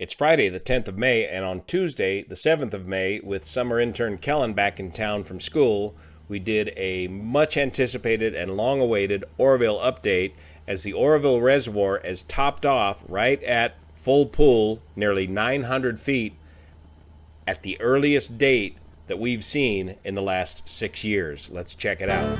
It's Friday, the 10th of May, and on Tuesday, the 7th of May, with summer intern Kellen back in town from school, we did a much anticipated and long awaited Oroville update as the Oroville Reservoir is topped off right at full pool, nearly 900 feet, at the earliest date that we've seen in the last 6 years. Let's check it out.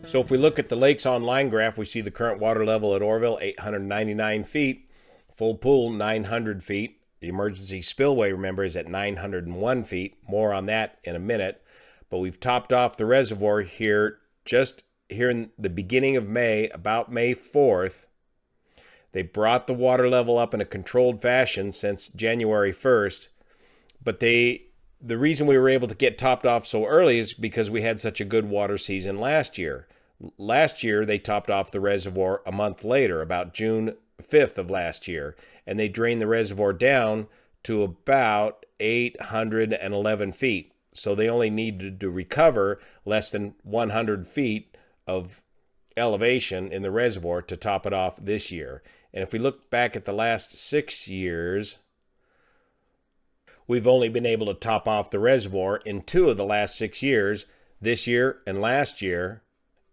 So if we look at the Lakes Online graph, we see the current water level at Oroville, 899 feet. Full pool, 900 feet. The emergency spillway, remember, is at 901 feet. More on that in a minute. But we've topped off the reservoir here, just here in the beginning of May, about May 4th. They brought the water level up in a controlled fashion since January 1st. But the reason we were able to get topped off so early is because we had such a good water season last year. Last year, they topped off the reservoir a month later, about June 5th of last year, and they drained the reservoir down to about 811 feet. So they only needed to recover less than 100 feet of elevation in the reservoir to top it off this year. And if we look back at the last 6 years, we've only been able to top off the reservoir in 2 of the last 6 years, this year and last year,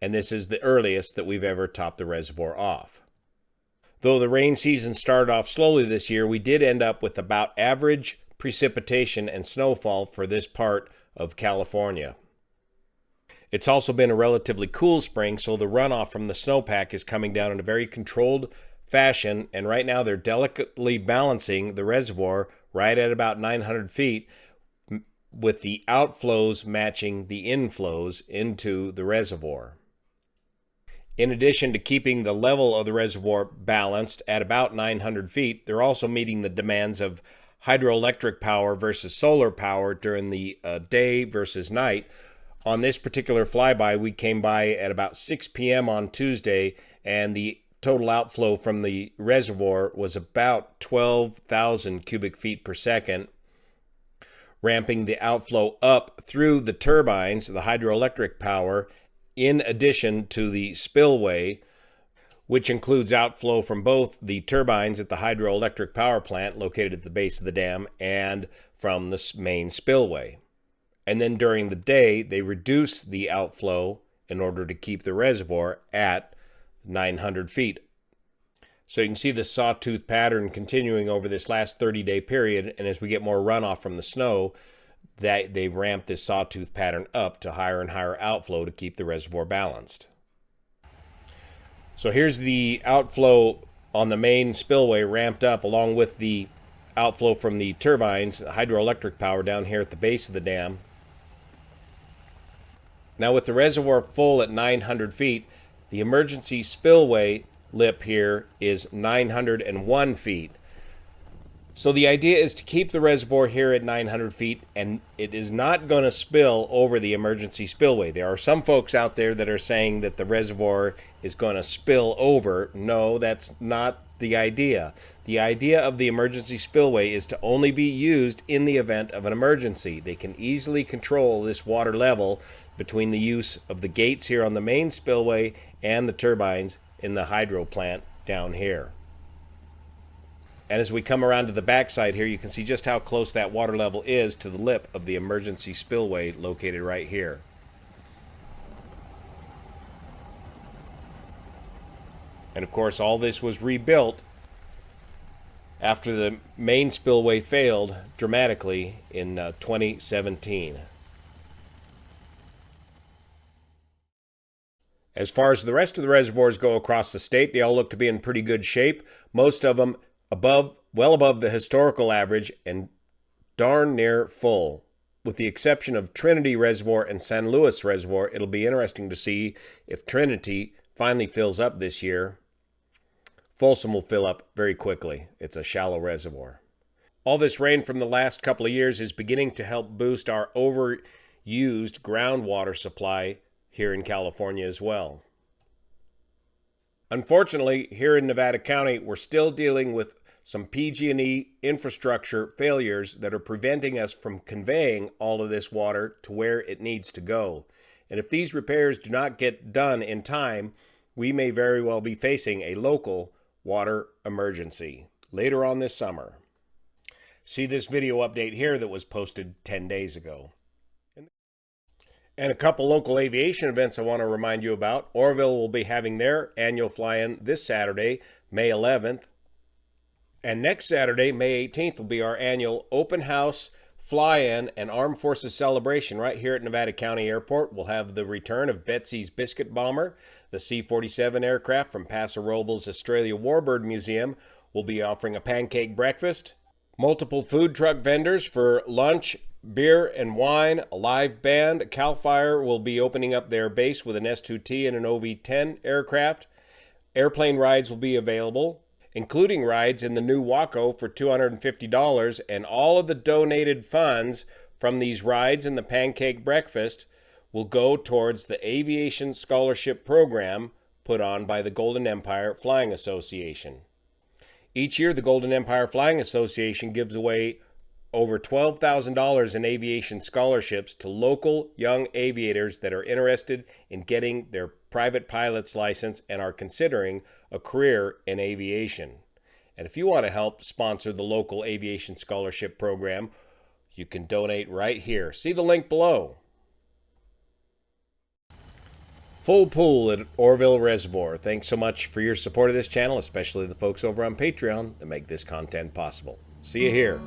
and this is the earliest that we've ever topped the reservoir off. Though the rain season started off slowly this year, we did end up with about average precipitation and snowfall for this part of California. It's also been a relatively cool spring, so the runoff from the snowpack is coming down in a very controlled fashion, and right now they're delicately balancing the reservoir right at about 900 feet, with the outflows matching the inflows into the reservoir. In addition to keeping the level of the reservoir balanced at about 900 feet, they're also meeting the demands of hydroelectric power versus solar power during the day versus night. On this particular flyby, we came by at about 6 p.m. on Tuesday, and the total outflow from the reservoir was about 12,000 cubic feet per second, ramping the outflow up through the turbines, the hydroelectric power, in addition to the spillway, which includes outflow from both the turbines at the hydroelectric power plant located at the base of the dam and from the main spillway. And then during the day, they reduce the outflow in order to keep the reservoir at 900 feet. So you can see the sawtooth pattern continuing over this last 30-day period, and as we get more runoff from the snow, that they ramp this sawtooth pattern up to higher and higher outflow to keep the reservoir balanced. So here's the outflow on the main spillway ramped up along with the outflow from the turbines, hydroelectric power down here at the base of the dam. Now with the reservoir full at 900 feet, the emergency spillway lip here is 901 feet. So the idea is to keep the reservoir here at 900 feet, and it is not going to spill over the emergency spillway. There are some folks out there that are saying that the reservoir is going to spill over. No, that's not the idea. The idea of the emergency spillway is to only be used in the event of an emergency. They can easily control this water level between the use of the gates here on the main spillway and the turbines in the hydro plant down here. And as we come around to the backside here, you can see just how close that water level is to the lip of the emergency spillway located right here. And of course, all this was rebuilt after the main spillway failed dramatically in 2017. As far as the rest of the reservoirs go across the state, they all look to be in pretty good shape. Most of them well above the historical average and darn near full. With the exception of Trinity Reservoir and San Luis Reservoir, it'll be interesting to see if Trinity finally fills up this year, Folsom will fill up very quickly. It's a shallow reservoir. All this rain from the last couple of years is beginning to help boost our overused groundwater supply here in California as well. Unfortunately, here in Nevada County, we're still dealing with some PG&E infrastructure failures that are preventing us from conveying all of this water to where it needs to go. And if these repairs do not get done in time, we may very well be facing a local water emergency later on this summer. See this video update here that was posted 10 days ago. And a couple local aviation events I want to remind you about. Oroville will be having their annual fly-in this Saturday, May 11th. And next Saturday, May 18th, will be our annual open house fly-in and Armed Forces celebration right here at Nevada County Airport. We'll have the return of Betsy's Biscuit Bomber, the C-47 aircraft from Paso Robles Australia Warbird Museum. We'll be offering a pancake breakfast, multiple food truck vendors for lunch, beer and wine, a live band. CAL FIRE will be opening up their base with an S-2T and an OV-10 aircraft. Airplane rides will be available, including rides in the new Waco for $250, and all of the donated funds from these rides and the pancake breakfast will go towards the Aviation Scholarship Program put on by the Golden Empire Flying Association. Each year, the Golden Empire Flying Association gives away over $12,000 in aviation scholarships to local young aviators that are interested in getting their private pilot's license and are considering a career in aviation. And if you want to help sponsor the local aviation scholarship program, you can donate right here. See the link below. Full pool at Oroville Reservoir. Thanks so much for your support of this channel, especially the folks over on Patreon that make this content possible. See you here.